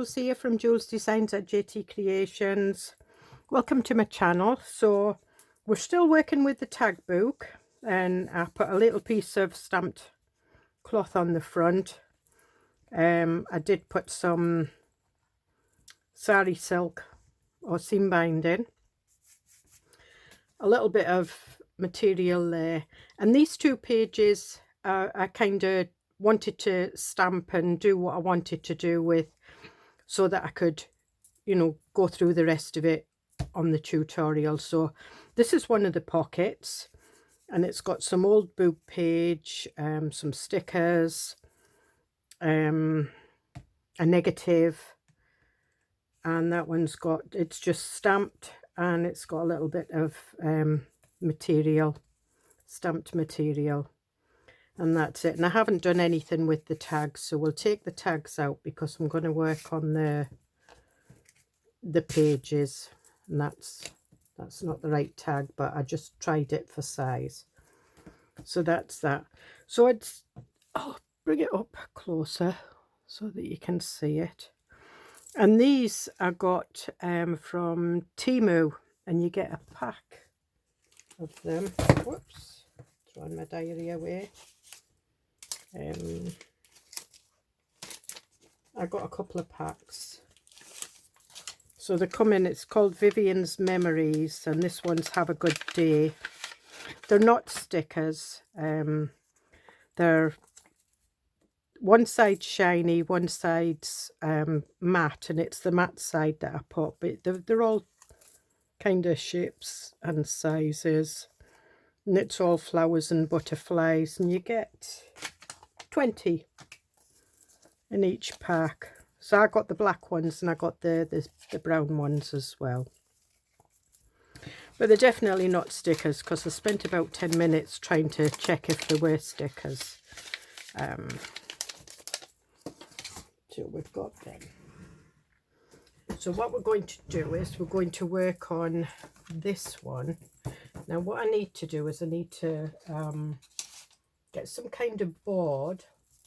Jules here from Joolsedesigns at JT Creations. Welcome to my channel. So we're still working with the tag book, and I put a little piece of stamped cloth on the front. I did put some sari silk or seam binding, a little bit of material there, and these 2 pages I kind of wanted to stamp and do what I wanted to do with, so that I could, you know, go through the rest of it on the tutorial. So this is one of the pockets, and it's got some old book page, some stickers, a negative, and that one's got, it's just stamped, and it's got a little bit of material, stamped material, and that's it. And I haven't done anything with the tags, so we'll take the tags out because I'm going to work on the pages, and that's not the right tag, but I just tried it for size. So that's that. So I'll bring it up closer so that you can see it. And these I got from Temu, and you get a pack of them. Whoops, throwing my diary away. I got a couple of packs. So they come in, it's called Vivian's Memories, and this one's Have a Good Day. They're not stickers. They're one side shiny, one side's matte, and it's the matte side that I put, but they're all kind of shapes and sizes, and it's all flowers and butterflies, and you get 20 in each pack. So I got the black ones, and I got the brown ones as well. But they're definitely not stickers, because I spent about 10 minutes trying to check if they were stickers. So we've got them. So what we're going to do is we're going to work on this one. Now what I need to do is I need to get some kind of board.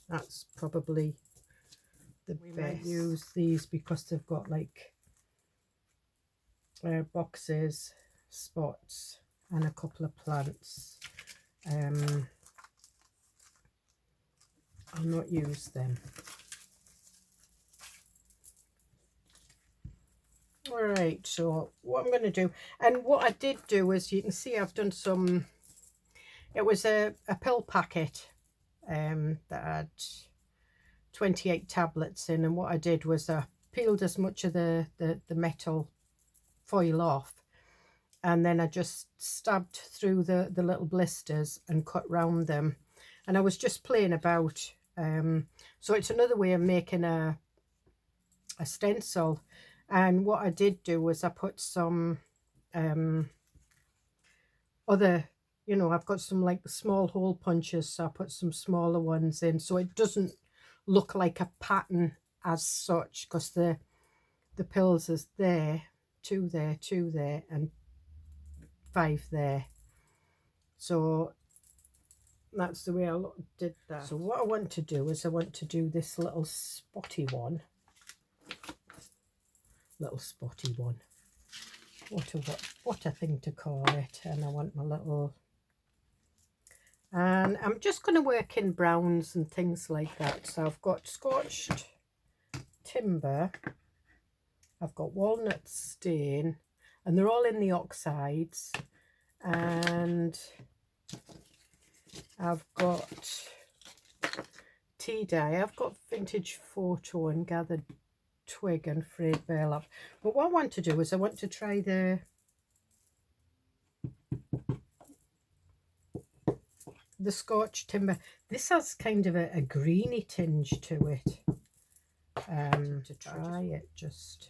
That's probably the best. We might use these because they've got like boxes, spots, and a couple of plants. I'll not use them. Alright, so what I'm going to do, and what I did do is, you can see I've done some, it was a pill packet that had 28 tablets in, and what I did was I peeled as much of the metal foil off, and then I just stabbed through the little blisters and cut round them, and I was just playing about. So it's another way of making a stencil. And what I did do was I put some other, you know, I've got some like the small hole punches, so I put some smaller ones in, so it doesn't look like a pattern as such, because the pills is there, 2 there, 2 there, and 5 there. So that's the way I did that. So what I want to do is I want to do this little spotty one. What a thing to call it. And I want my little, and I'm just going to work in browns and things like that. So I've got scorched timber, I've got walnut stain, and they're all in the oxides, and I've got tea dye, I've got vintage photo and gathered twig and frayed burlap. But what I want to do is I want to try the scorched timber. This has kind of a greeny tinge to it. To try it, just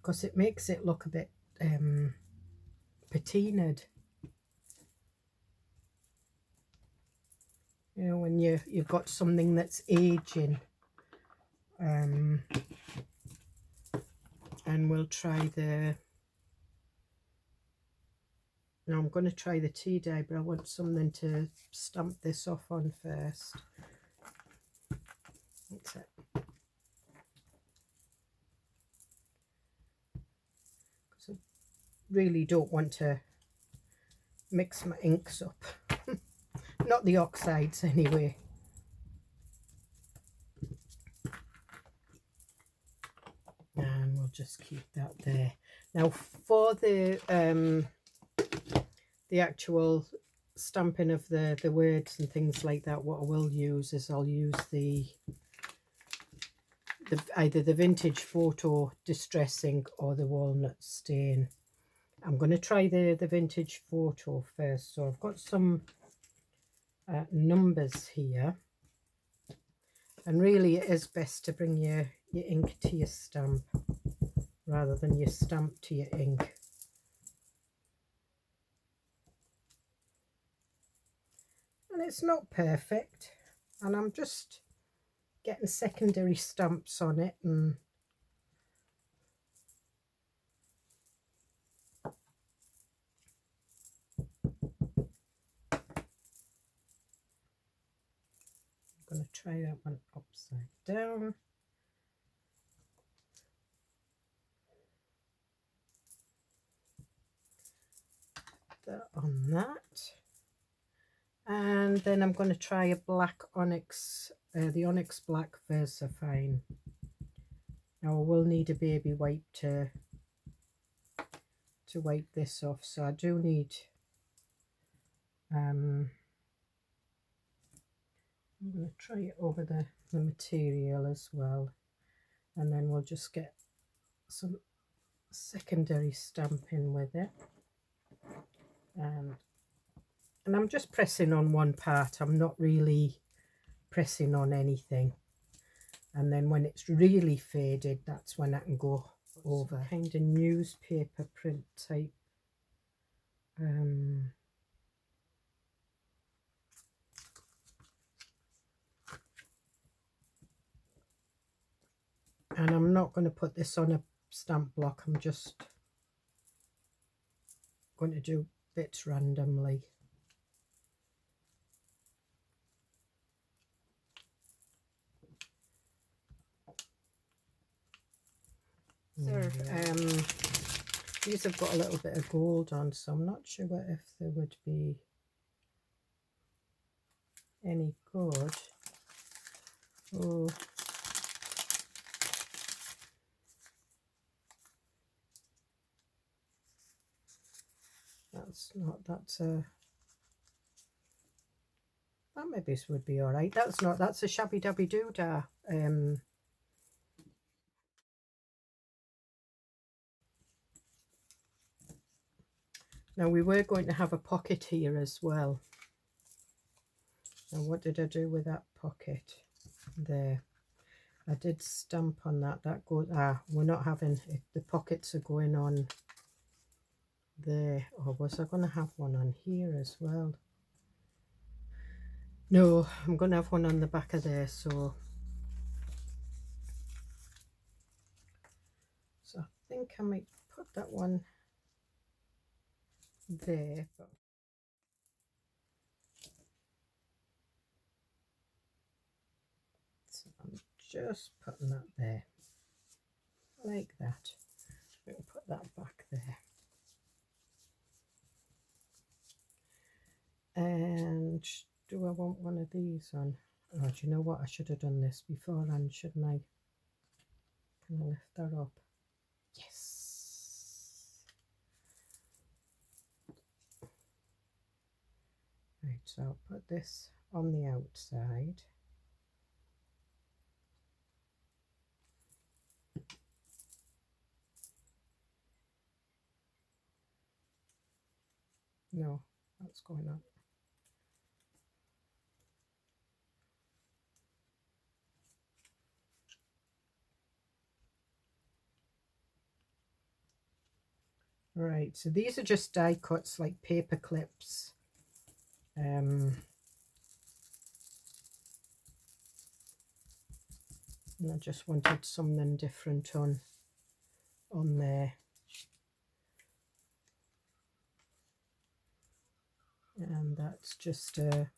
because it makes it look a bit patinaed. You know, when you've got something that's aging. And we'll try the, now I'm going to try the tea dye, but I want something to stamp this off on first. really don't want to mix my inks up. Not the oxides anyway. And we'll just keep that there. Now for the actual stamping of the words and things like that, what I will use is I'll use the either the vintage photo distress ink or the walnut stain. I'm going to try the vintage photo first. So I've got some numbers here, and really it is best to bring your ink to your stamp rather than your stamp to your ink. And it's not perfect, and I'm just getting secondary stamps on it, and I'm going to try that one upside down. That on that, and then I'm going to try a black onyx, the onyx black VersaFine. Now I will need a baby wipe to wipe this off, so I do need I'm going to try it over the material as well, and then we'll just get some secondary stamping with it. And I'm just pressing on one part, I'm not really pressing on anything. And then when it's really faded, that's when I can go over. Some kind of newspaper print type. And I'm not going to put this on a stamp block, I'm just going to do bits randomly. These have got a little bit of gold on, so I'm not sure if there would be any good. Oh, that's not, that's a, that maybe would be all right. That's not, that's a Shabbdabbydodah. Now we were going to have a pocket here as well. Now what did I do with that pocket? There. I did stamp on that. That goes, we're not having it. The pockets are going on there. Or was I going to have one on here as well? No, I'm going to have one on the back of there. So I think I might put that one there. But so I'm just putting that there, like that. We'll put that back there. And do I want one of these on? Oh, do you know what? I should have done this beforehand, shouldn't I? Can I lift that up? Yes. Right, so I'll put this on the outside. No, that's going up. Right, so these are just die cuts, like paper clips. And I just wanted something different on there. And that's just a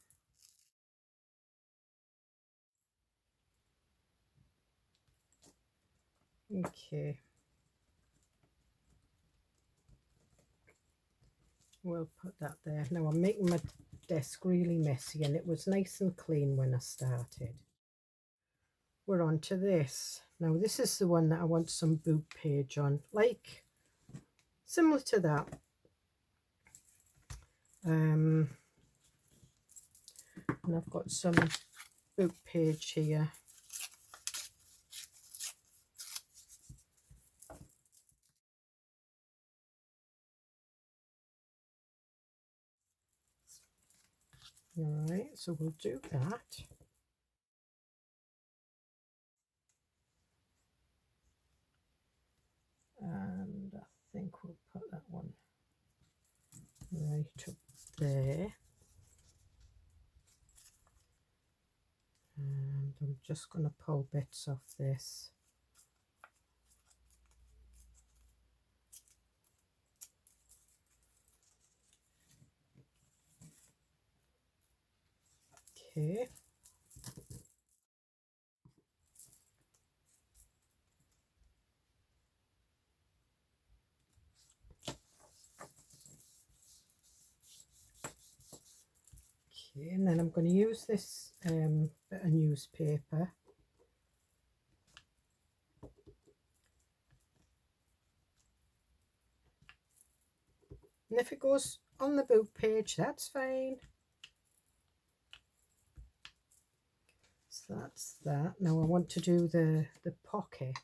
okay. we'll put that there. Now I'm making my desk really messy, and it was nice and clean when I started. We're on to this. Now this is the one that I want some book page on, like similar to that. And I've got some book page here. All right, so we'll do that. And I think we'll put that one right up there. And I'm just going to pull bits off this. Okay. Okay, and then I'm going to use this bit of newspaper. And if it goes on the book page, that's fine. So that's that. Now I want to do the pocket.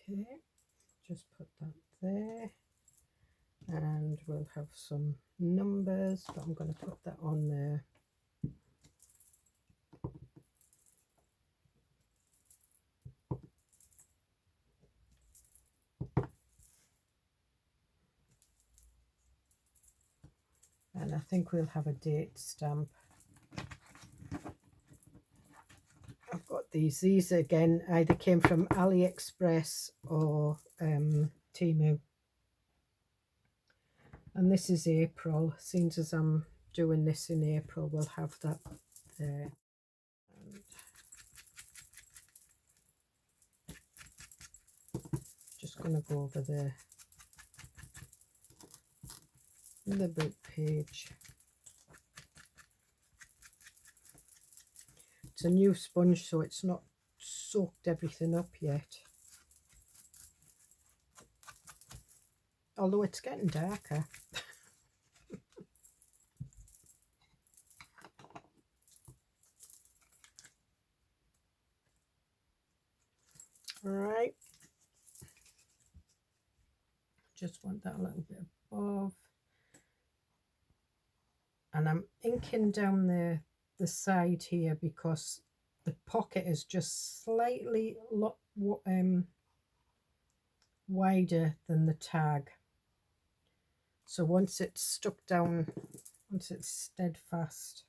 Okay, just put that there. And we'll have some numbers, but I'm going to put that on there. And I think we'll have a date stamp. I've got these. These again either came from AliExpress or Temu. And this is April. Seeing as I'm doing this in April, we'll have that there. And just going to go over the book page. It's a new sponge, so it's not soaked everything up yet. Although it's getting darker. All right. Just want that a little bit above. And I'm inking down the side here because the pocket is just slightly wider than the tag. So once it's stuck down, once it's steadfast,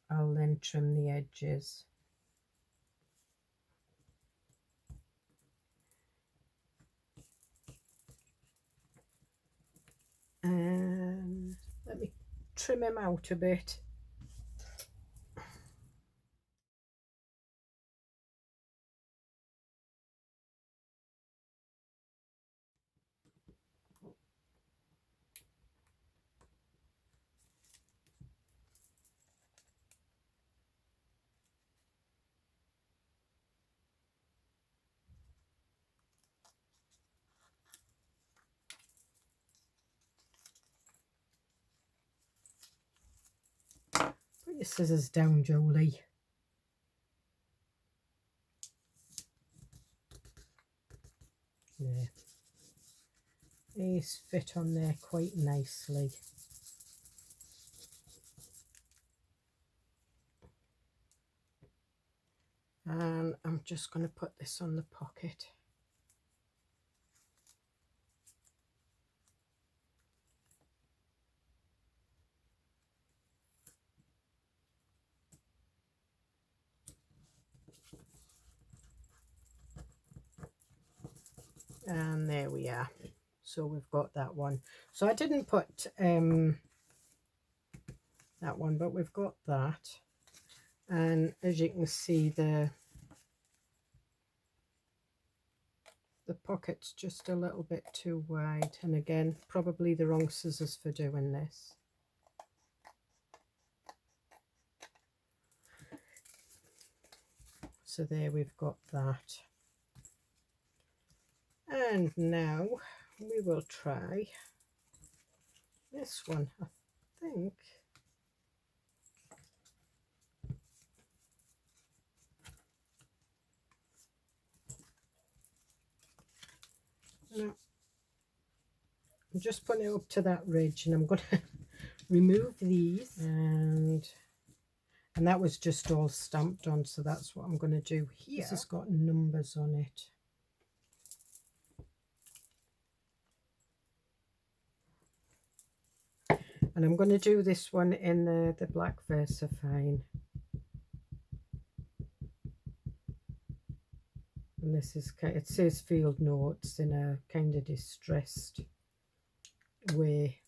I'll then trim the edges. And let me trim him out a bit. Put your scissors down, Jolie. There. These fit on there quite nicely. And I'm just going to put this on the pocket. And there we are. So we've got that one. So I didn't put that one, but we've got that. And as you can see, the pocket's just a little bit too wide. And again, probably the wrong scissors for doing this. So there we've got that. And now we will try this one, I think. No, I'm just putting it up to that ridge, and I'm going to remove these, and that was just all stamped on, so that's what I'm going to do here. This has got numbers on it. And I'm going to do this one in the black VersaFine. And this is, it says field notes in a kind of distressed way.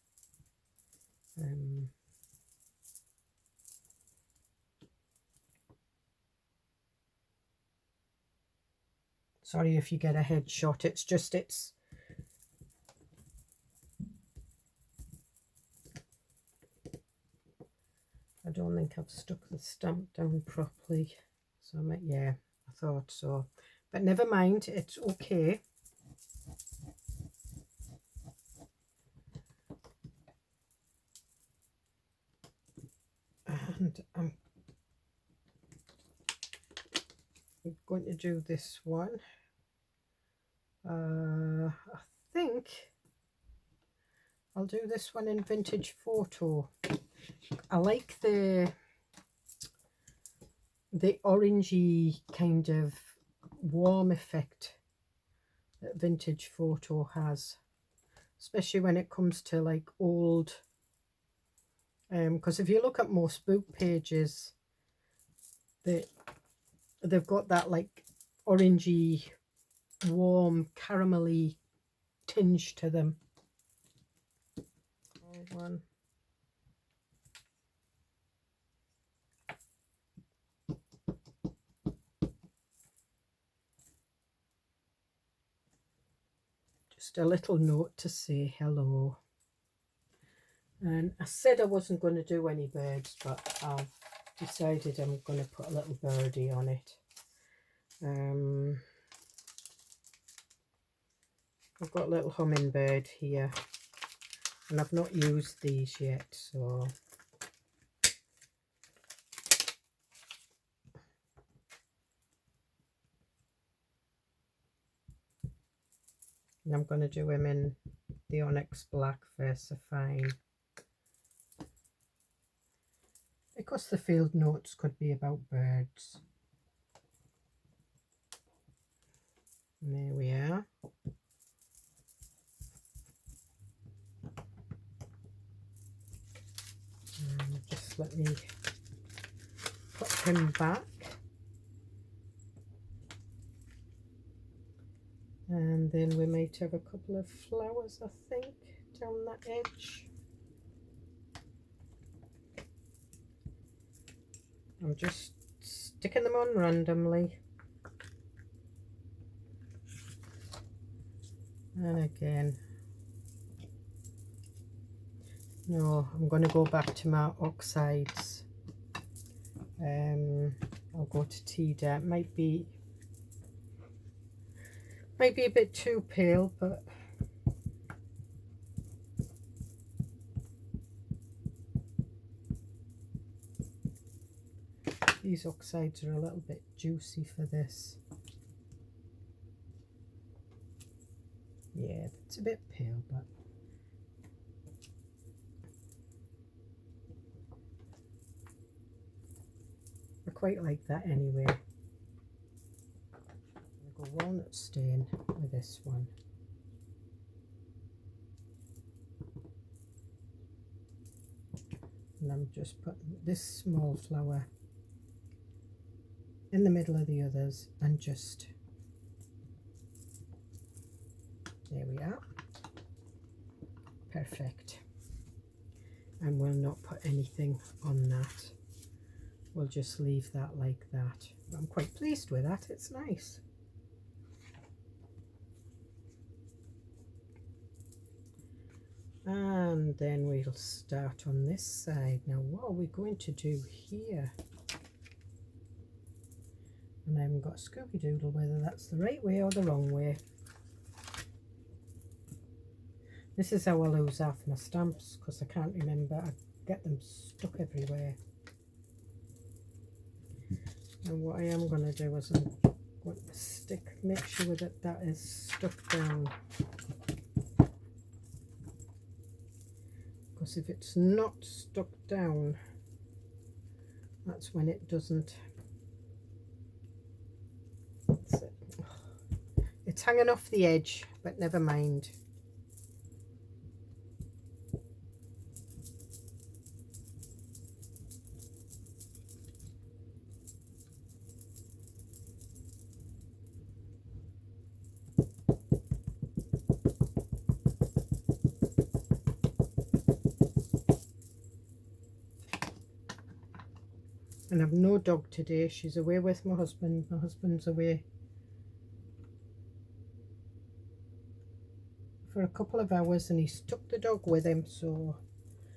Sorry if you get a headshot, it's just, I don't think I've stuck the stamp down properly. So yeah, I thought so. But never mind, it's okay. And I'm going to do this one. I think I'll do this one in Vintage Photo. I like the orangey kind of warm effect that Vintage Photo has, especially when it comes to like old, because if you look at most book pages, they've got that like orangey warm caramelly tinge to them. One. Just a little note to say hello. And I said I wasn't going to do any birds, but I've decided I'm going to put a little birdie on it. I've got a little hummingbird here, and I've not used these yet, so and I'm going to do him in the Onyx Black VersaFine, because the field notes could be about birds. And there we are. And just let me put him back. And then we might have a couple of flowers, I think, down that edge. I'm just sticking them on randomly. And again, no, I'm going to go back to my oxides. I'll go to Tida. It might be a bit too pale, but these oxides are a little bit juicy for this. Yeah, it's a bit pale, but I quite like that anyway. I'll go walnut stain with this one. And I'm just putting this small flower in the middle of the others and just There we are. Perfect. And we'll not put anything on that. We'll just leave that like that. I'm quite pleased with that. It's nice. And then we'll start on this side. Now what are we going to do here? And I haven't got a Scooby-Doodle whether that's the right way or the wrong way. This is how I lose half my stamps, because I can't remember. I get them stuck everywhere. And what I am going to do is I'm going to make sure that that is stuck down. Because if it's not stuck down, that's when it doesn't. It's hanging off the edge, but never mind. And I've no dog today. She's away with my husband. My husband's away for a couple of hours and he's took the dog with him. So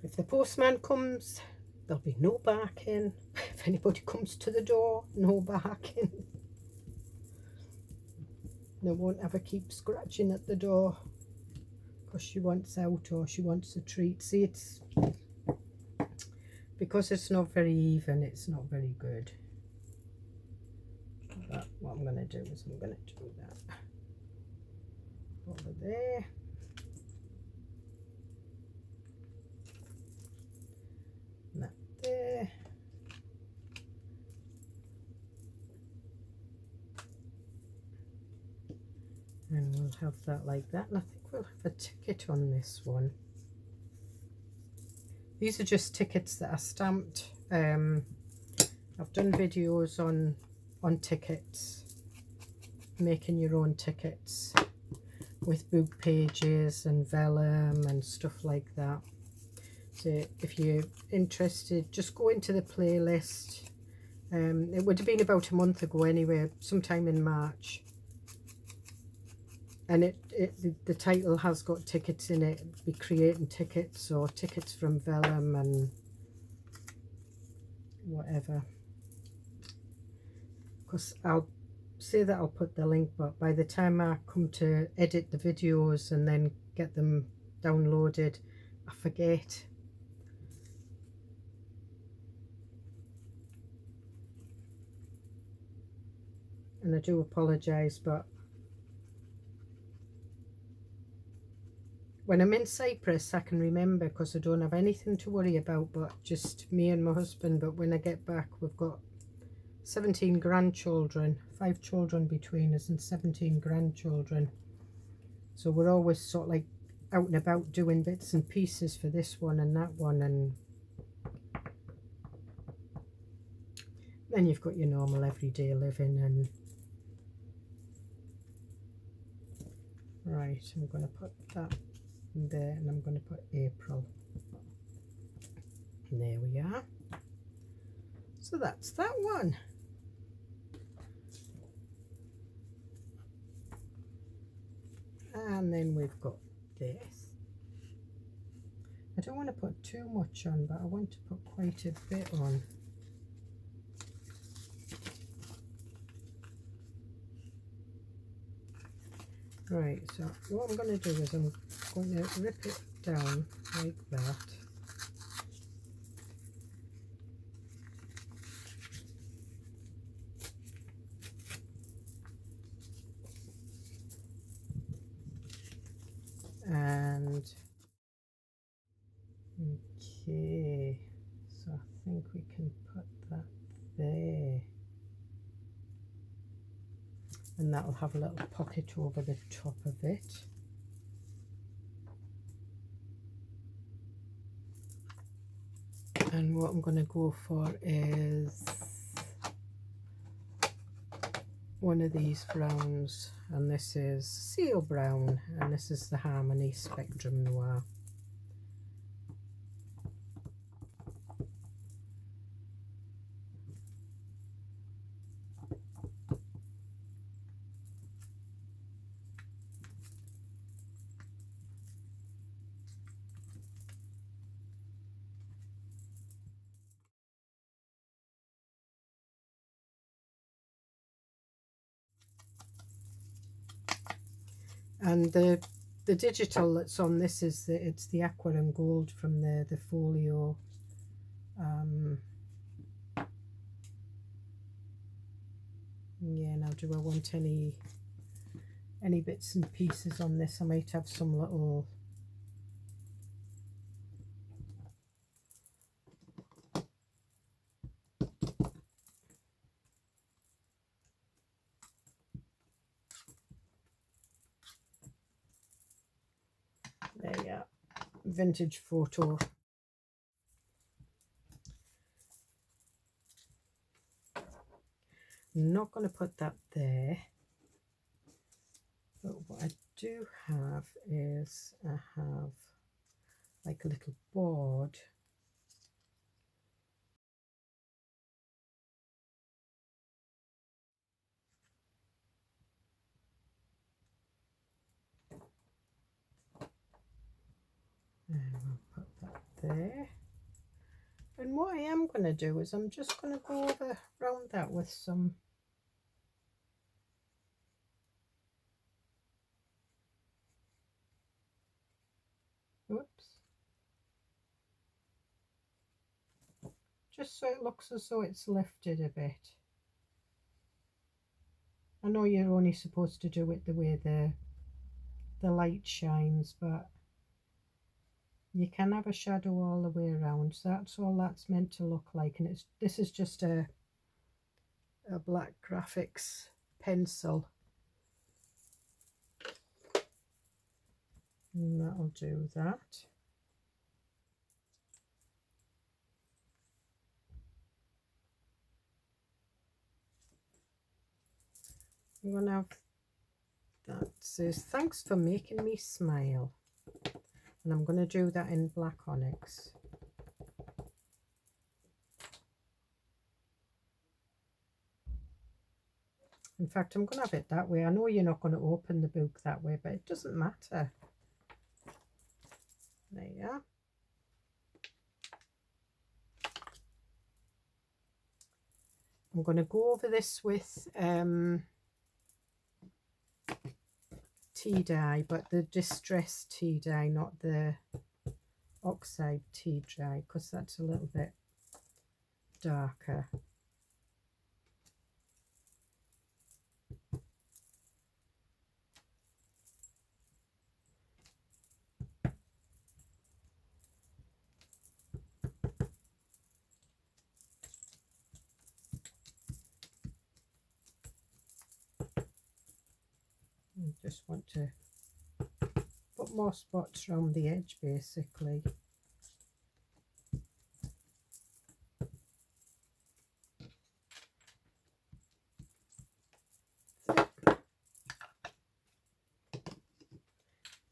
if the postman comes, there'll be no barking. If anybody comes to the door, no barking. They won't ever keep scratching at the door because she wants out or she wants a treat. See, it's because it's not very even, it's not very good. But what I'm going to do is I'm going to do that over there. And that there. And we'll have that like that. And I think we'll have a ticket on this one. These are just tickets that are stamped. I've done videos on tickets, making your own tickets with book pages and vellum and stuff like that. So if you're interested, just go into the playlist. It would have been about a month ago anyway, sometime in March. And the title has got tickets in it. Be creating tickets or tickets from vellum and whatever. Because I'll say that I'll put the link, but by the time I come to edit the videos and then get them downloaded, I forget. And I do apologise, but when I'm in Cyprus, I can remember because I don't have anything to worry about but just me and my husband. But when I get back, we've got 17 grandchildren, 5 children between us and 17 grandchildren. So we're always sort of like out and about doing bits and pieces for this one and that one. And then you've got your normal everyday living. And right, I'm going to put that there and I'm going to put April. And there we are. So that's that one. And then we've got this. I don't want to put too much on, but I want to put quite a bit on. Right, so what I'm going to do is I'm going to rip it down like that. And okay, so I think we can put that there. And that'll have a little pocket over the top of it. And what I'm going to go for is one of these browns, and this is Seal Brown, and this is the Harmony Spectrum Noir. And the digital that's on this is it's the aqua and gold from the folio. Yeah, now do I want any bits and pieces on this? I might have some little there, yeah, vintage photo. I'm not going to put that there, but what I do have is I have like a little board. And I'll put that there. And what I am going to do is I'm just going to go over around that with some just so it looks as though it's lifted a bit. I know you're only supposed to do it the way the light shines, but you can have a shadow all the way around. So that's all that's meant to look like, and this is just a black graphics pencil, and that'll do that. I'm gonna have that says thanks for making me smile, and I'm going to do that in black onyx. In fact, I'm going to have it that way. I know you're not going to open the book that way, but it doesn't matter. There you are. I'm going to go over this with tea dye, but the distressed tea dye, not the oxide tea dye, because that's a little bit darker. I just want to put more spots around the edge, basically.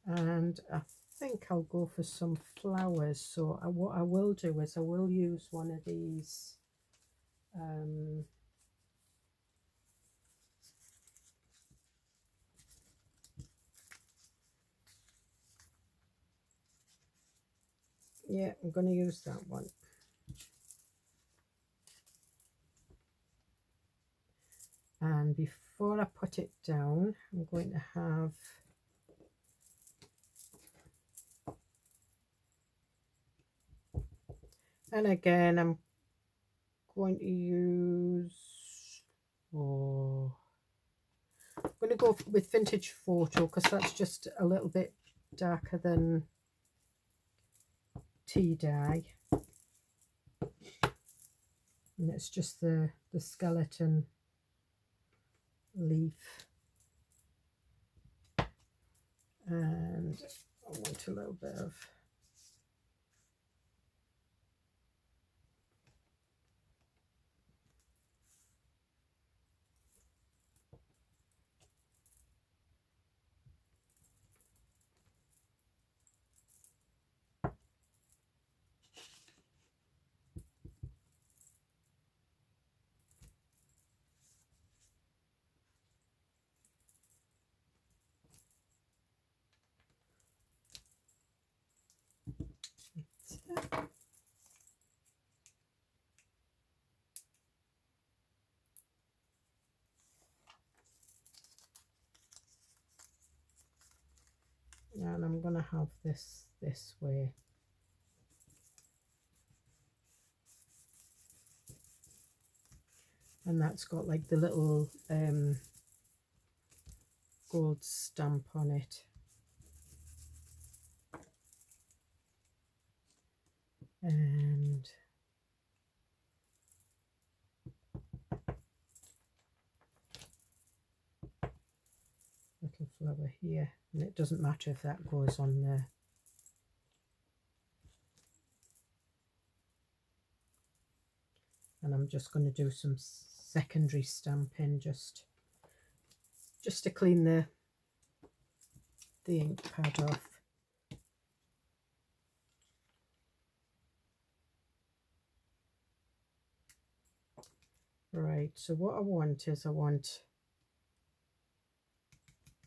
And I think I'll go for some flowers. So what I will do is I will use one of these yeah, I'm going to use that one. And before I put it down, I'm going to have and again I'm going to use I'm going to go with vintage photo because that's just a little bit darker than tea dye, and it's just the skeleton leaf, and I want a little bit of And I'm going to have this way. And that's got like the little gold stamp on it. And little flower here, and it doesn't matter if that goes on there. And I'm just going to do some secondary stamping just to clean the ink pad off. Right, so what I want is I want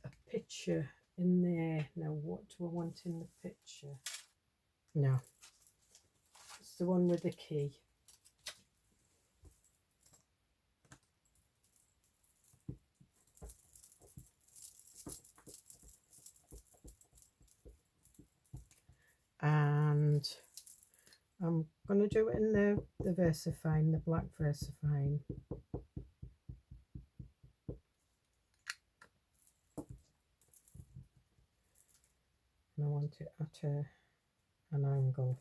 a picture in there. Now what do I want in the picture? No, it's the one with the key. And I'm going to do it in the VersaFine, the black VersaFine. And I want it at an angle.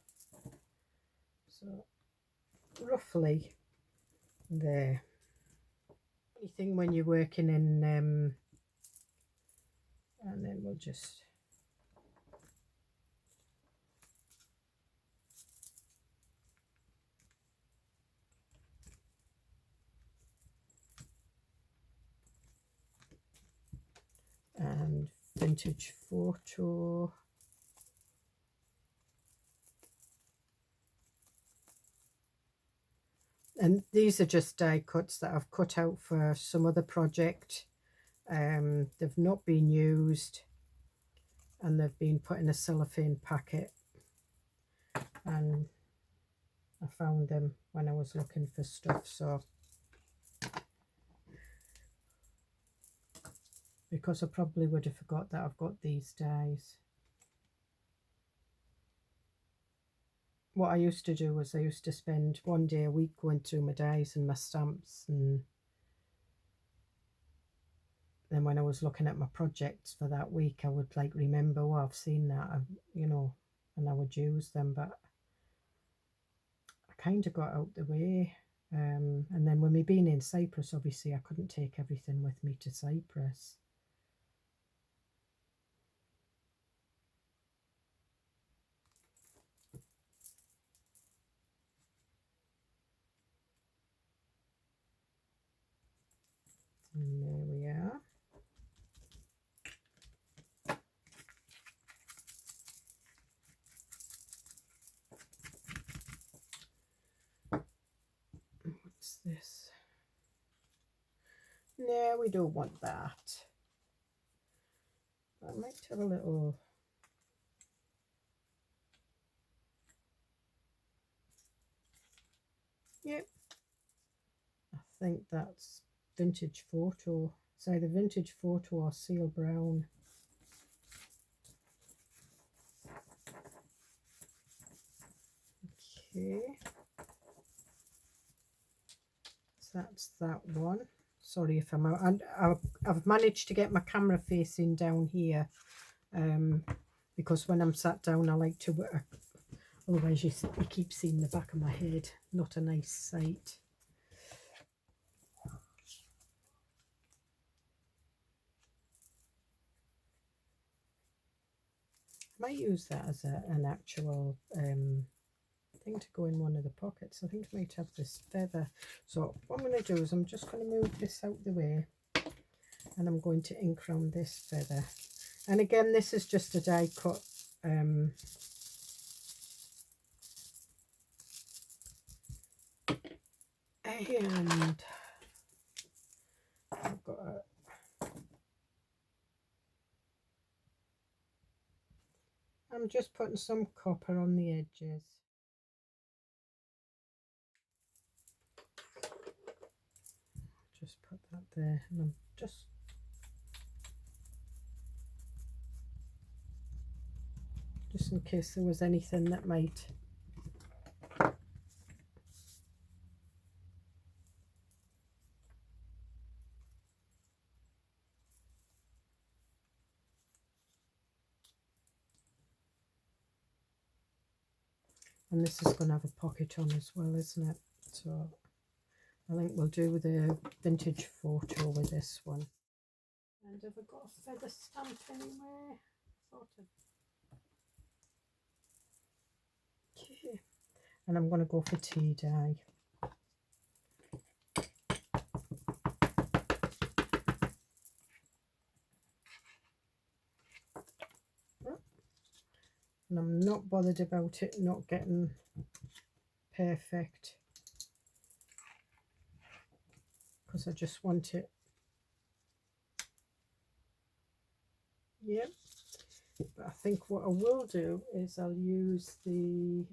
So roughly there. Anything when you're working in, and then we'll just and vintage photo. And these are just die cuts that I've cut out for some other project. They've not been used and they've been put in a cellophane packet, and I found them when I was looking for stuff. So because I probably would have forgot that I've got these dies. What I used to do was I used to spend one day a week going through my dies and my stamps, and then when I was looking at my projects for that week, I would like remember, oh, I've seen that, you know, and I would use them. But I kind of got out the way. And then when me being in Cyprus, obviously I couldn't take everything with me to Cyprus. And there we are. What's this? No, we don't want that. I might have a little... Yep. I think that's vintage photo. It's either vintage photo or seal brown. Okay. So that's that one. Sorry if I'm out. And I've managed to get my camera facing down here, because when I'm sat down I like to work. Otherwise you keep seeing the back of my head. Not a nice sight. I might use that as an actual thing to go in one of the pockets. I think I might have this feather. So what I'm going to do is I'm just going to move this out the way, and I'm going to ink around this feather. And again, this is just a die cut. And I've got I'm just putting some copper on the edges. that there, and I'm just in case there was anything that might and this is going to have a pocket on as well, isn't it? So I think we'll do the vintage photo with this one. And have I got a feather stamp anywhere? Okay, and I'm going to go for tea dye. And I'm not bothered about it not getting perfect, because I just want it. Yep. But I think what I will do is I'll use the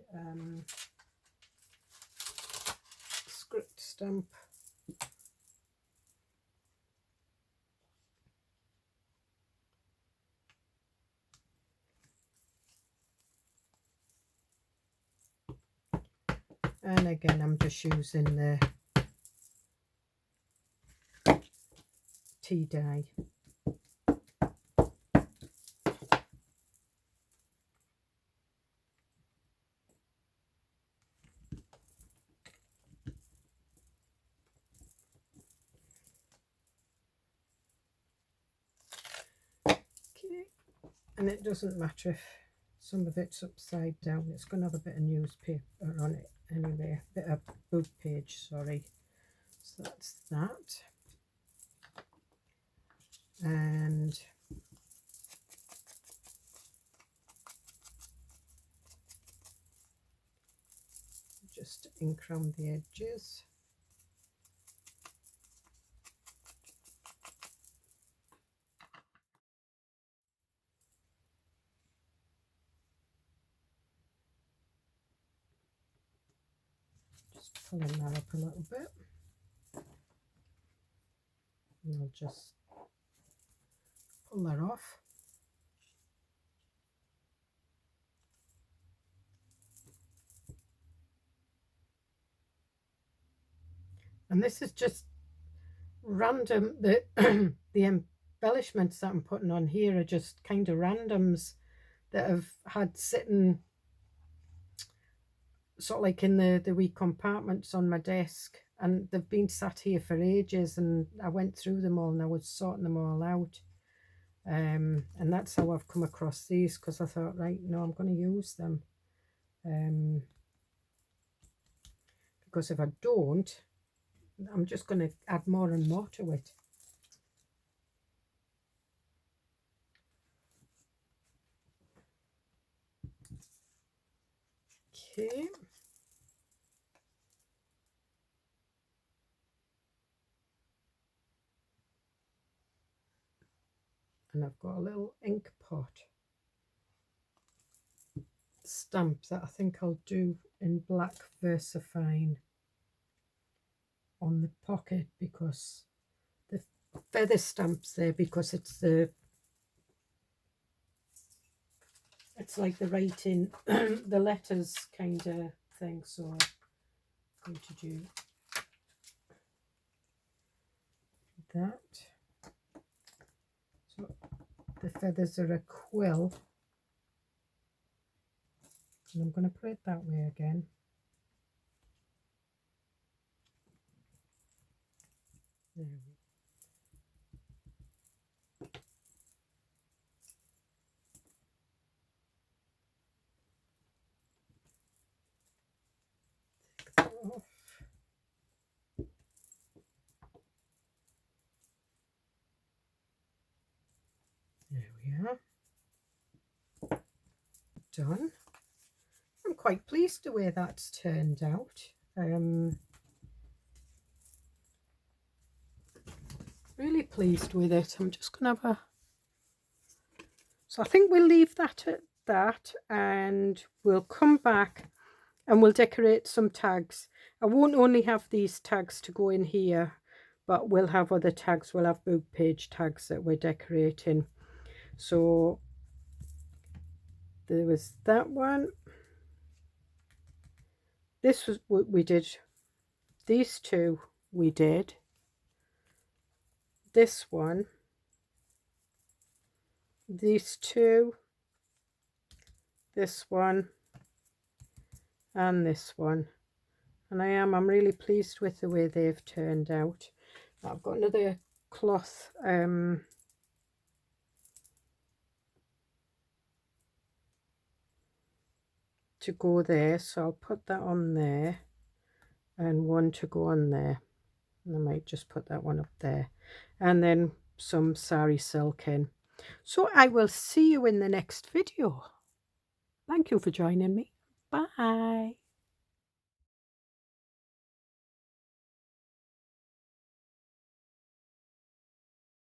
script stamp. And again, I'm just using the tea dye. Okay, and it doesn't matter if some of it's upside down, it's going to have a bit of newspaper on it anyway, a bit of book page, sorry. So that's that. And just ink around the edges. Just pulling that up a little bit. And I'll just pull that off. And this is just random. The embellishments that I'm putting on here are just kind of randoms that I've had sitting sort of like in the wee compartments on my desk, and they've been sat here for ages, and I went through them all and I was sorting them all out. And that's how I've come across these, because I thought, right, no, I'm going to use them. Because if I don't, I'm just going to add more and more to it. Okay. And I've got a little ink pot stamp that I think I'll do in black VersaFine on the pocket, because the feather stamp's there because it's like the writing the letters kind of thing. So I'm going to do that. So the feathers are a quill, and I'm going to put it that way again. There we go. Off. There we are. Done. I'm quite pleased the way that's turned out. Really pleased with it. I'm just gonna have a, so I think we'll leave that at that, and we'll come back and we'll decorate some tags. I won't only have these tags to go in here, but we'll have other tags. We'll have book page tags that we're decorating. So there was that one. This was what we did. These two we did. This one, these two, this one, and this one. And I'm really pleased with the way they've turned out. I've got another cloth to go there, so I'll put that on there, and one to go on there, and I might just put that one up there, and then some sari silk in. So I will see you in the next video. Thank you for joining me. Bye.